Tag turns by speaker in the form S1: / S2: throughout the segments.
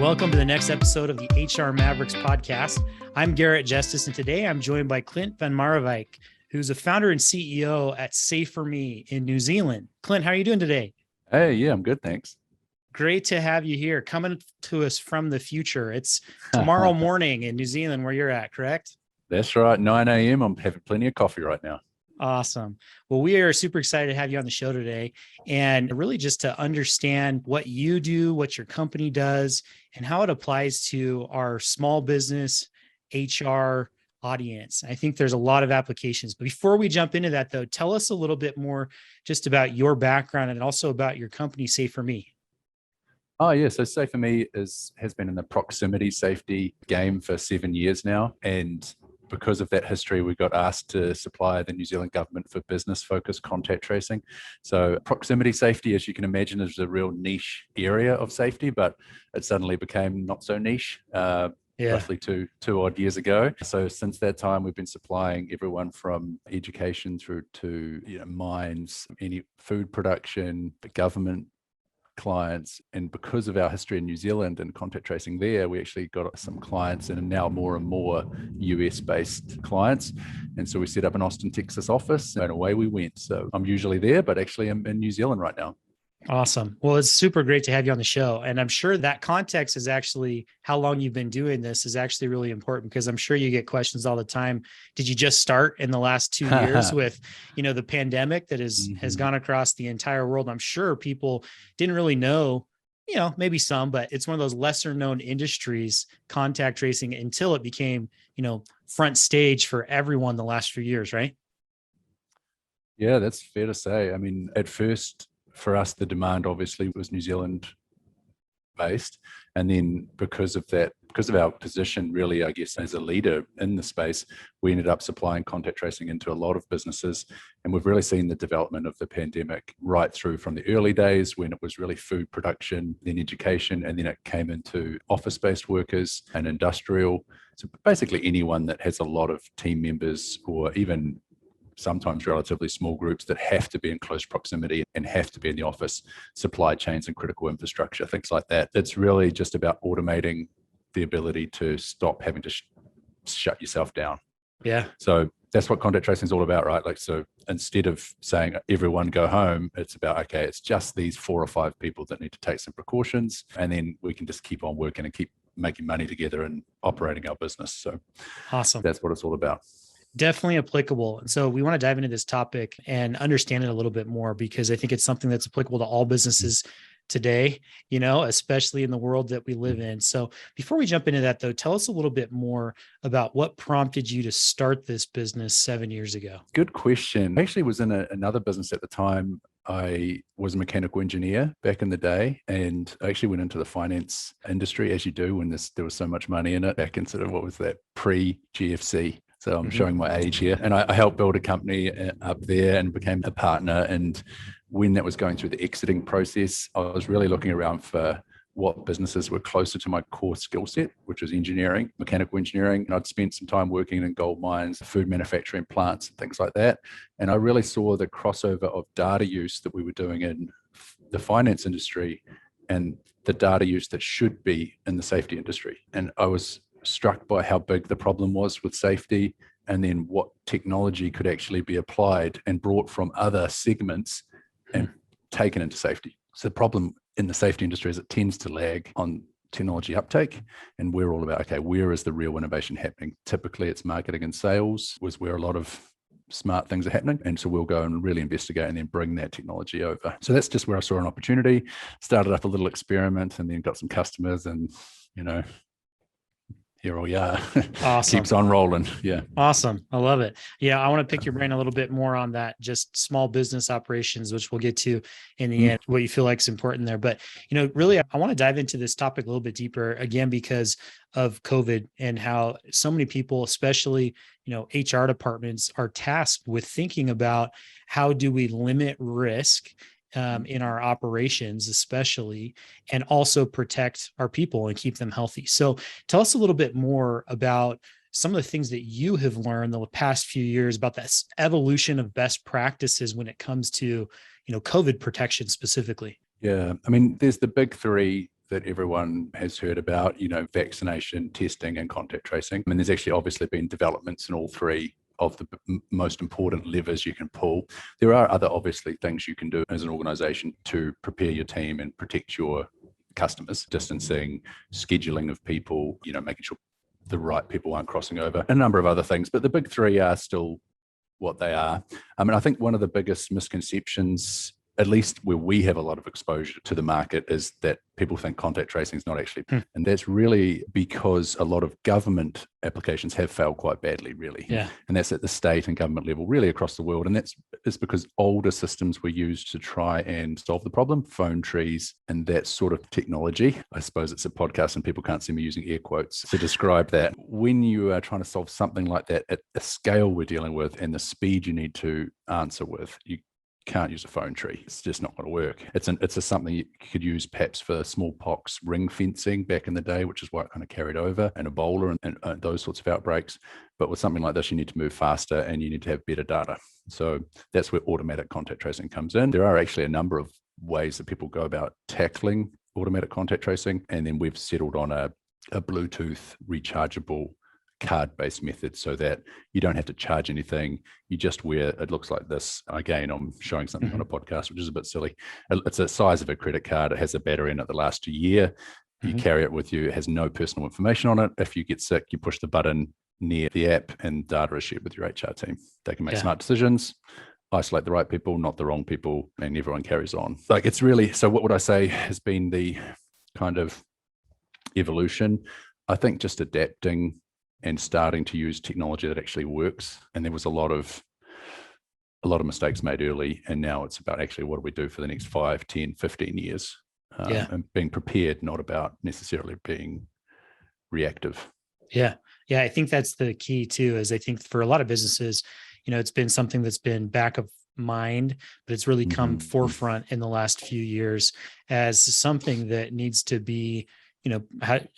S1: Welcome to the next episode of the HR Mavericks podcast. I'm Garrett Justice, and today I'm joined by Clint Van Marrewijk, who's a founder and CEO at SaferMe in New Zealand. Clint, how are you doing today?
S2: Hey, yeah, I'm good, thanks.
S1: Great to have you here, coming to us from the future. It's tomorrow morning in New Zealand where you're at, correct?
S2: That's right, 9 a.m. I'm having plenty of coffee right now.
S1: Awesome. Well, we are super excited to have you on the show today, and really just to understand what you do, what your company does, and how it applies to our small business HR audience. I think there's a lot of applications. But before we jump into that, though, tell us a little bit more just about your background and also about your company, SaferMe.
S2: Oh, yeah. So SaferMe has been in the proximity safety game for 7 years now. And because of that history, we got asked to supply the New Zealand government for business-focused contact tracing. So proximity safety, as you can imagine, is a real niche area of safety, but it suddenly became not so niche. Roughly two odd years ago. So since that time, we've been supplying everyone from education through to mines, any food production, the government clients. And because of our history in New Zealand and contact tracing there, we actually got some clients and now more and more US-based clients. And so we set up an Austin, Texas office, and away we went. So I'm usually there, but actually I'm in New Zealand right now.
S1: Awesome. Well, it's super great to have you on the show. And I'm sure that context is actually how long you've been doing this is actually really important, because I'm sure you get questions all the time. Did you just start in the last 2 years with, the pandemic that has gone across the entire world? I'm sure people didn't really know, maybe some, but it's one of those lesser known industries, contact tracing, until it became, front stage for everyone the last few years, right?
S2: Yeah, that's fair to say. I mean, at first, for us, the demand obviously was New Zealand based. And then because of our position, really, I guess, as a leader in the space, we ended up supplying contact tracing into a lot of businesses. And we've really seen the development of the pandemic right through from the early days when it was really food production, then education, and then it came into office-based workers and industrial. So basically anyone that has a lot of team members, or even sometimes relatively small groups that have to be in close proximity and have to be in the office, supply chains and critical infrastructure, things like that. It's really just about automating the ability to stop having to shut yourself down.
S1: Yeah.
S2: So that's what contact tracing is all about, right? So instead of saying everyone go home, it's about, okay, it's just these 4 or 5 people that need to take some precautions, and then we can just keep on working and keep making money together and operating our business. So
S1: awesome.
S2: That's what it's all about.
S1: Definitely applicable. And so we want to dive into this topic and understand it a little bit more, because I think it's something that's applicable to all businesses today, especially in the world that we live in. So before we jump into that, though, tell us a little bit more about what prompted you to start this business 7 years ago.
S2: Good question. I actually was in another business at the time. I was a mechanical engineer back in the day, and I actually went into the finance industry, as you do when there was so much money in it, back in sort of, what was that, pre-GFC. So I'm showing my age here. And I helped build a company up there and became a partner. And when that was going through the exiting process, I was really looking around for what businesses were closer to my core skill set, which was engineering, mechanical engineering. And I'd spent some time working in gold mines, food manufacturing plants, and things like that. And I really saw the crossover of data use that we were doing in the finance industry and the data use that should be in the safety industry. And I was struck by how big the problem was with safety, and then what technology could actually be applied and brought from other segments and taken into safety. So the problem in the safety industry is it tends to lag on technology uptake, and we're all about, okay, where is the real innovation happening? Typically it's marketing and sales was where a lot of smart things are happening. And so we'll go and really investigate and then bring that technology over. So that's just where I saw an opportunity, started up a little experiment, and then got some customers, and here we are.
S1: Awesome.
S2: Keeps on rolling. Yeah.
S1: Awesome. I love it. Yeah. I want to pick your brain a little bit more on that, just small business operations, which we'll get to in the end, what you feel like is important there. But, really, I want to dive into this topic a little bit deeper, again, because of COVID and how so many people, especially, HR departments, are tasked with thinking about how do we limit risk in our operations, especially, and also protect our people and keep them healthy. So tell us a little bit more about some of the things that you have learned the past few years about this evolution of best practices when it comes to, COVID protection specifically.
S2: Yeah. I mean, there's the big 3 that everyone has heard about, vaccination, testing, and contact tracing. I mean, there's actually obviously been developments in all three of the most important levers you can pull. There are other obviously things you can do as an organization to prepare your team and protect your customers, distancing, scheduling of people, making sure the right people aren't crossing over, a number of other things. But the big three are still what they are. I mean, I think one of the biggest misconceptions, at least where we have a lot of exposure to the market, is that people think contact tracing is not actually, and that's really because a lot of government applications have failed quite badly, really.
S1: Yeah.
S2: And that's at the state and government level, really across the world. And it's because older systems were used to try and solve the problem, phone trees and that sort of technology. I suppose it's a podcast and people can't see me using air quotes to describe that. When you are trying to solve something like that at the scale we're dealing with and the speed you need to answer with, you can't use a phone tree. It's just not going to work. It's something you could use perhaps for smallpox ring fencing back in the day, which is what kind of carried over, and Ebola and those sorts of outbreaks. But with something like this, you need to move faster and you need to have better data. So that's where automatic contact tracing comes in. There are actually a number of ways that people go about tackling automatic contact tracing. And then we've settled on a Bluetooth rechargeable card-based method so that you don't have to charge anything. You just wear, it looks like this. Again, I'm showing something on a podcast, which is a bit silly. It's the size of a credit card. It has a battery in it that lasts a year. You carry it with you. It has no personal information on it. If you get sick, you push the button near the app and data is shared with your HR team. They can make smart decisions, isolate the right people, not the wrong people, and everyone carries on. Like, it's really, so what would I say has been the kind of evolution? I think just adapting and starting to use technology that actually works. And there was a lot of mistakes made early. And now it's about actually what do we do for the next 5, 10, 15 years? And being prepared, not about necessarily being reactive.
S1: Yeah. I think that's the key too, is I think for a lot of businesses, it's been something that's been back of mind, but it's really come forefront in the last few years as something that needs to be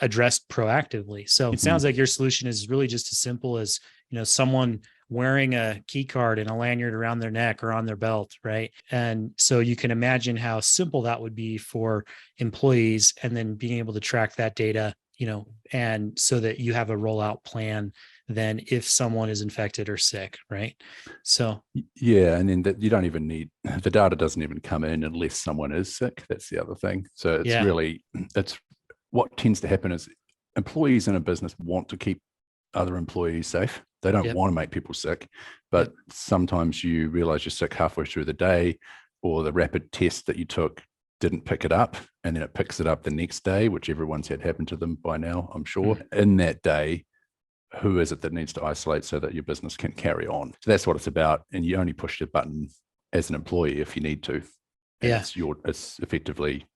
S1: addressed proactively. So it sounds like your solution is really just as simple as, someone wearing a key card and a lanyard around their neck or on their belt, right? And so you can imagine how simple that would be for employees, and then being able to track that data, and so that you have a rollout plan then if someone is infected or sick, right? So
S2: yeah, and then that you don't even need, the data doesn't even come in unless someone is sick. That's the other thing. So it's really, it's what tends to happen is employees in a business want to keep other employees safe. They don't want to make people sick, but sometimes you realize you're sick halfway through the day, or the rapid test that you took didn't pick it up, and then it picks it up the next day, which everyone's had happen to them by now, I'm sure. In that day, who is it that needs to isolate so that your business can carry on? So that's what it's about. And you only push the button as an employee if you need to. And it's effectively,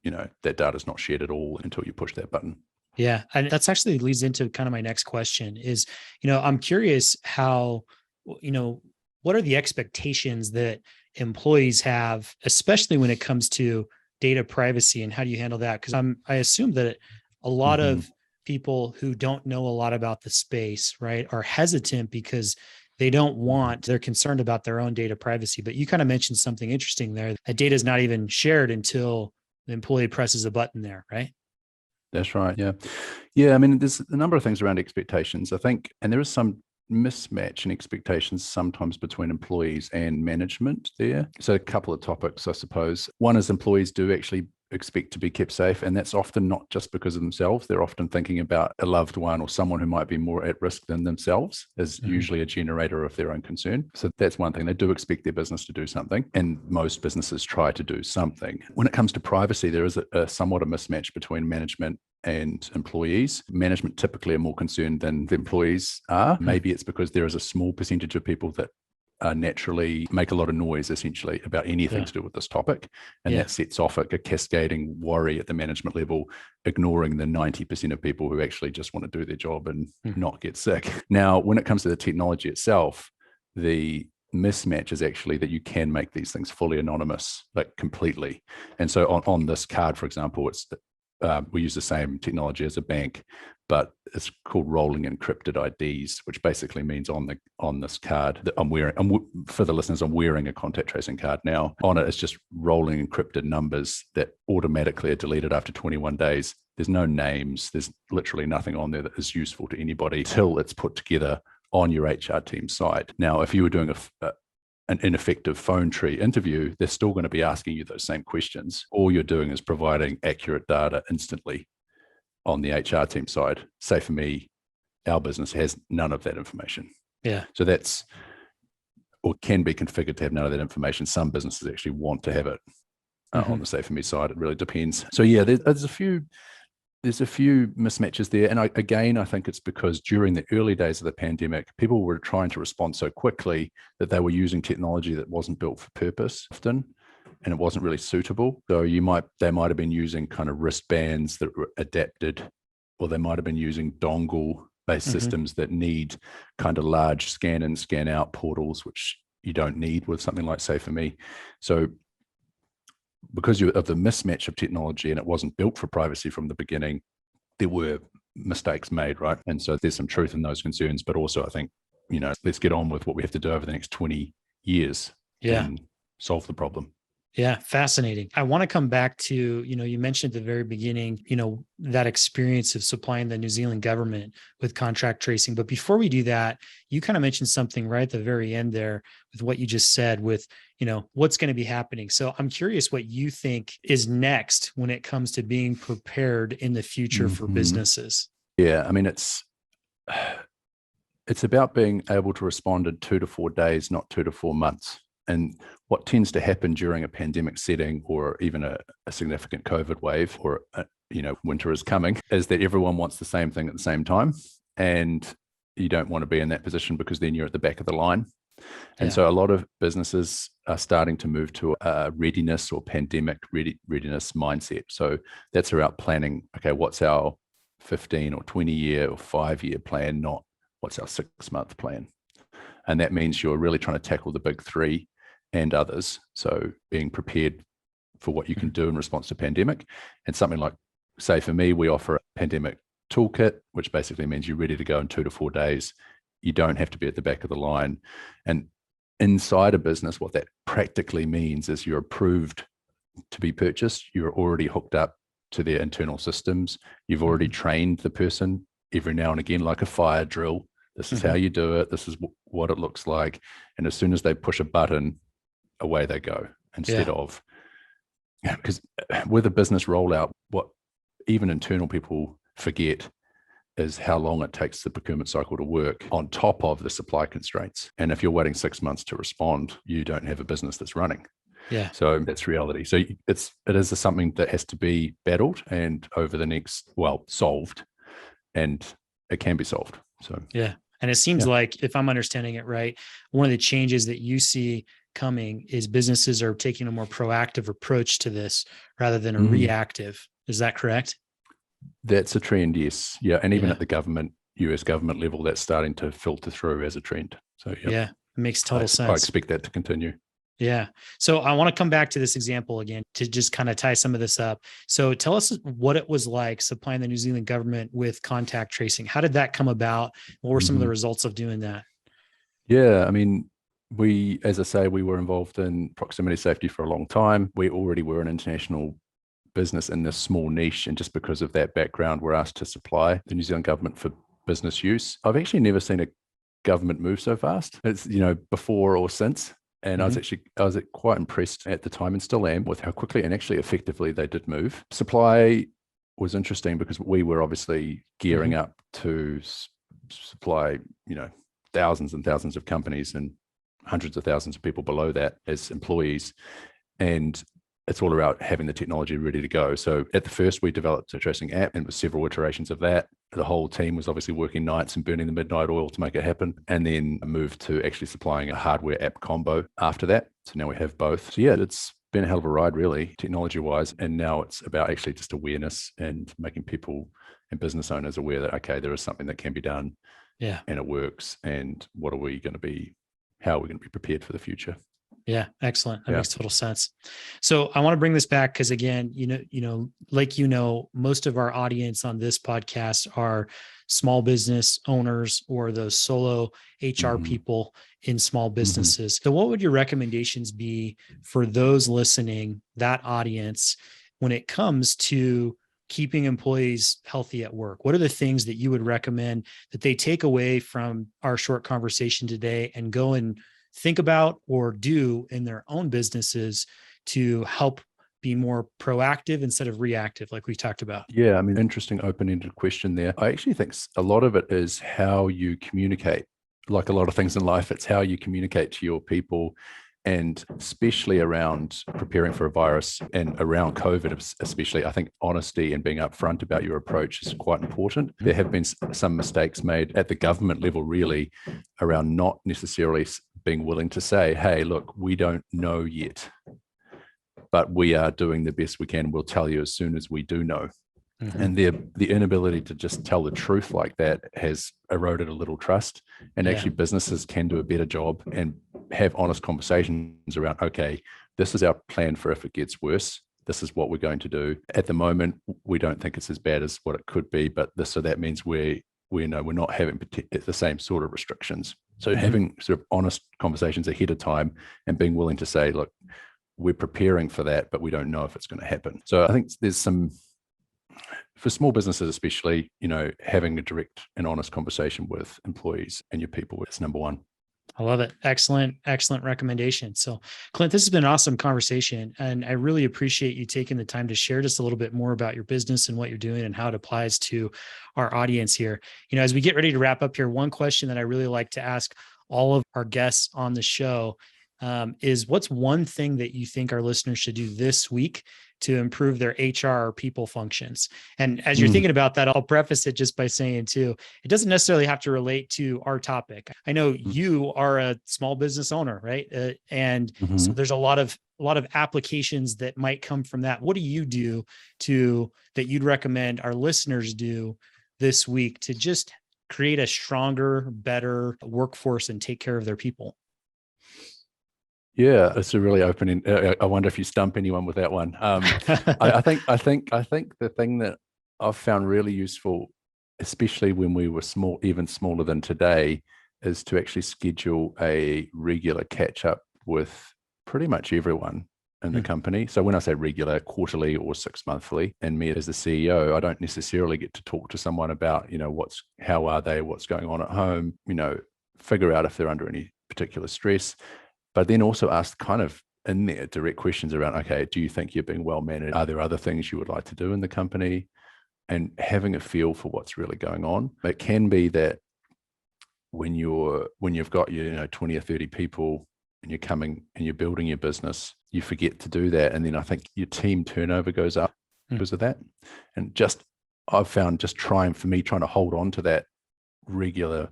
S2: that data is not shared at all until you push that button.
S1: Yeah. And that's actually leads into kind of my next question is, I'm curious how, what are the expectations that employees have, especially when it comes to data privacy, and how do you handle that? Because I assume that a lot of people who don't know a lot about the space, right, are hesitant because they're concerned about their own data privacy. But you kind of mentioned something interesting there. That data is not even shared until the employee presses a button there, right?
S2: That's right. Yeah. I mean, there's a number of things around expectations, I think, and there is some mismatch in expectations sometimes between employees and management there. So a couple of topics, I suppose. One is employees do actually expect to be kept safe, and that's often not just because of themselves. They're often thinking about a loved one or someone who might be more at risk than themselves, is usually a generator of their own concern. So that's one thing. They do expect their business to do something, and most businesses try to do something. When it comes to privacy, there is somewhat a mismatch between management and employees. Management typically are more concerned than the employees are. Maybe it's because there is a small percentage of people that naturally make a lot of noise essentially about anything to do with this topic. And that sets off a cascading worry at the management level, ignoring the 90% of people who actually just want to do their job and not get sick. Now, when it comes to the technology itself, the mismatch is actually that you can make these things fully anonymous, like completely. And so on this card, for example, we use the same technology as a bank, but it's called rolling encrypted IDs, which basically means on this card that I'm wearing. For the listeners, I'm wearing a contact tracing card now. On it, it's just rolling encrypted numbers that automatically are deleted after 21 days. There's no names. There's literally nothing on there that is useful to anybody till it's put together on your HR team site. Now, if you were doing an ineffective phone tree interview, they're still going to be asking you those same questions. All you're doing is providing accurate data instantly on the HR team side. SaferMe, our business, has none of that information.
S1: Yeah.
S2: So that's, or can be configured to have none of that information. Some businesses actually want to have it on the SaferMe side. It really depends. So yeah, there's a few mismatches there. And I think it's because during the early days of the pandemic, people were trying to respond so quickly that they were using technology that wasn't built for purpose often, and it wasn't really suitable. So they might have been using kind of wristbands that were adapted, or they might have been using dongle-based systems that need kind of large scan in, scan out portals, which you don't need with something like SaferMe. So because of the mismatch of technology and it wasn't built for privacy from the beginning, there were mistakes made, right? And so there's some truth in those concerns, but also I think, let's get on with what we have to do over the next 20 years and solve the problem.
S1: Yeah, fascinating. I want to come back to, you mentioned at the very beginning, that experience of supplying the New Zealand government with contract tracing. But before we do that, you kind of mentioned something right at the very end there with what you just said with, what's going to be happening. So I'm curious what you think is next when it comes to being prepared in the future for businesses.
S2: Yeah, I mean, it's about being able to respond in 2 to 4 days, not 2 to 4 months. And what tends to happen during a pandemic setting, or even a significant COVID wave, or winter is coming, is that everyone wants the same thing at the same time, and you don't want to be in that position because then you're at the back of the line. And so a lot of businesses are starting to move to a readiness or pandemic readiness mindset. So that's about planning. Okay, what's our 15 or 20 year or 5-year plan, not what's our 6-month plan. And that means you're really trying to tackle the big three and others. So being prepared for what you can do in response to pandemic. And something like SaferMe, we offer a pandemic toolkit, which basically means you're ready to go in 2 to 4 days. You don't have to be at the back of the line. And inside a business, what that practically means is you're approved to be purchased. You're already hooked up to their internal systems. You've already trained the person every now and again, like a fire drill. This is how you do it. This is what it looks like. And as soon as they push a button, away they go, instead of, because with a business rollout, what even internal people forget is how long it takes the procurement cycle to work on top of the supply constraints. And if you're waiting 6 months to respond, you don't have a business that's running.
S1: Yeah.
S2: So that's reality. So it is something that has to be battled and over the next, solved, and it can be solved. So
S1: yeah. And it seems like, if I'm understanding it right, one of the changes that you see coming is businesses are taking a more proactive approach to this rather than a reactive. Is that correct?
S2: That's a trend, yes. Yeah. And even at the US government level, that's starting to filter through as a trend. So
S1: yeah, it makes total sense.
S2: I expect that to continue.
S1: Yeah. So I want to come back to this example again to just kind of tie some of this up. So tell us what it was like supplying the New Zealand government with contact tracing. How did that come about? What were some of the results of doing that?
S2: Yeah. I mean, as I say, we were involved in proximity safety for a long time. We already were an international business in this small niche. And just because of that background, we're asked to supply the New Zealand government for business use. I've actually never seen a government move so fast. It's, before or since. And I was quite impressed at the time, and still am, with how quickly and actually effectively they did move. Supply was interesting because we were obviously gearing up to supply, thousands and thousands of companies and hundreds of thousands of people below that as employees. And it's all about having the technology ready to go. So at the first, we developed a tracing app, and with several iterations of that. The whole team was obviously working nights and burning the midnight oil to make it happen, and then moved to actually supplying a hardware app combo after that. So now we have both. So yeah, it's been a hell of a ride, really, technology-wise. And now it's about actually just awareness and making people and business owners aware that, okay, there is something that can be done, and it works. And how are we going to be prepared for the future?
S1: Yeah, excellent. That makes total sense. So I want to bring this back because again, like most of our audience on this podcast are small business owners or those solo HR people in small businesses. So what would your recommendations be for those listening, that audience, when it comes to keeping employees healthy at work? What are the things that you would recommend that they take away from our short conversation today and go and think about or do in their own businesses to help be more proactive instead of reactive, like we talked about?
S2: Yeah, I mean, interesting open-ended question there. I actually think a lot of it is how you communicate. Like a lot of things in life, it's how you communicate to your people, and especially around preparing for a virus and around COVID, especially, I think honesty and being upfront about your approach is quite important. There have been some mistakes made at the government level, really, around not necessarily being willing to say, hey, look, we don't know yet, but we are doing the best we can. We'll tell you as soon as we do know. And the inability to just tell the truth like that has eroded a little trust. And actually businesses can do a better job and have honest conversations around, okay, this is our plan for if it gets worse. This is what we're going to do. At the moment, we don't think it's as bad as what it could be, but so that means we know we're not having the same sort of restrictions. So having sort of honest conversations ahead of time and being willing to say, look, we're preparing for that, but we don't know if it's going to happen. So I think there's some, for small businesses especially, having a direct and honest conversation with employees and your people is number one.
S1: I love it. Excellent recommendation. So Clint, this has been an awesome conversation, and I really appreciate you taking the time to share just a little bit more about your business and what you're doing and how it applies to our audience here. As we get ready to wrap up here, one question that I really like to ask all of our guests on the show is, what's one thing that you think our listeners should do this week to improve their HR or people functions? And as you're thinking about that, I'll preface it just by saying too, it doesn't necessarily have to relate to our topic. I know you are a small business owner, right? So there's a lot of applications that might come from that. What do you do that you'd recommend our listeners do this week to just create a stronger, better workforce and take care of their people?
S2: Yeah, it's a really opening. I wonder if you stump anyone with that one. I think the thing that I've found really useful, especially when we were small, even smaller than today, is to actually schedule a regular catch up with pretty much everyone in the company. So when I say regular, quarterly or 6 monthly, and me as the CEO, I don't necessarily get to talk to someone about, how are they, what's going on at home, figure out if they're under any particular stress. But then also ask kind of in there direct questions around, okay, do you think you're being well managed? Are there other things you would like to do in the company? And having a feel for what's really going on. It can be that when you've got your 20 or 30 people and you're coming and you're building your business, you forget to do that. And then I think your team turnover goes up because of that. And I've found trying to hold on to that regular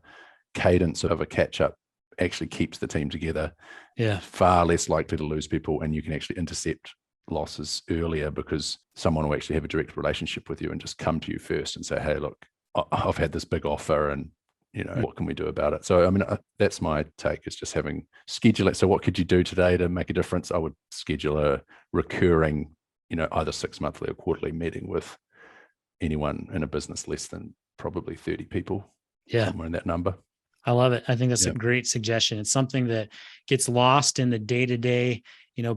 S2: cadence of a catch up actually keeps the team together. Far less likely to lose people, and you can actually intercept losses earlier because someone will actually have a direct relationship with you and just come to you first and say, hey, look, I've had this big offer and what can we do about it? So I mean, that's my take, is just schedule it. So what could you do today to make a difference? I would schedule a recurring either 6 monthly or quarterly meeting with anyone in a business less than probably 30 people, somewhere in that number.
S1: I love it. I think that's a great suggestion. It's something that gets lost in the day-to-day,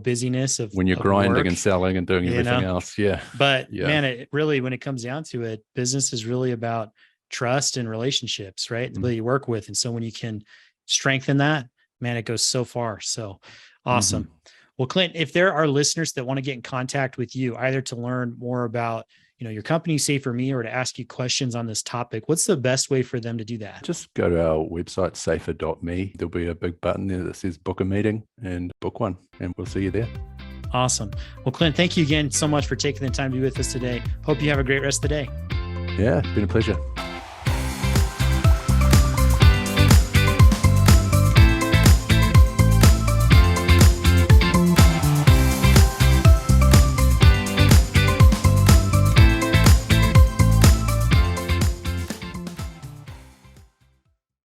S1: busyness of
S2: when you're grinding work and selling and doing everything else.
S1: But man, it really, when it comes down to it, business is really about trust and relationships, right? The people you work with. And so when you can strengthen that, man, it goes so far. So awesome. Well, Clint, if there are listeners that want to get in contact with you, either to learn more about your company, SaferMe, or to ask you questions on this topic, what's the best way for them to do that?
S2: Just go to our website, safer.me. There'll be a big button there that says book a meeting, and book one, and we'll see you there.
S1: Awesome. Well, Clint, thank you again so much for taking the time to be with us today. Hope you have a great rest of the day.
S2: Yeah, it's been a pleasure.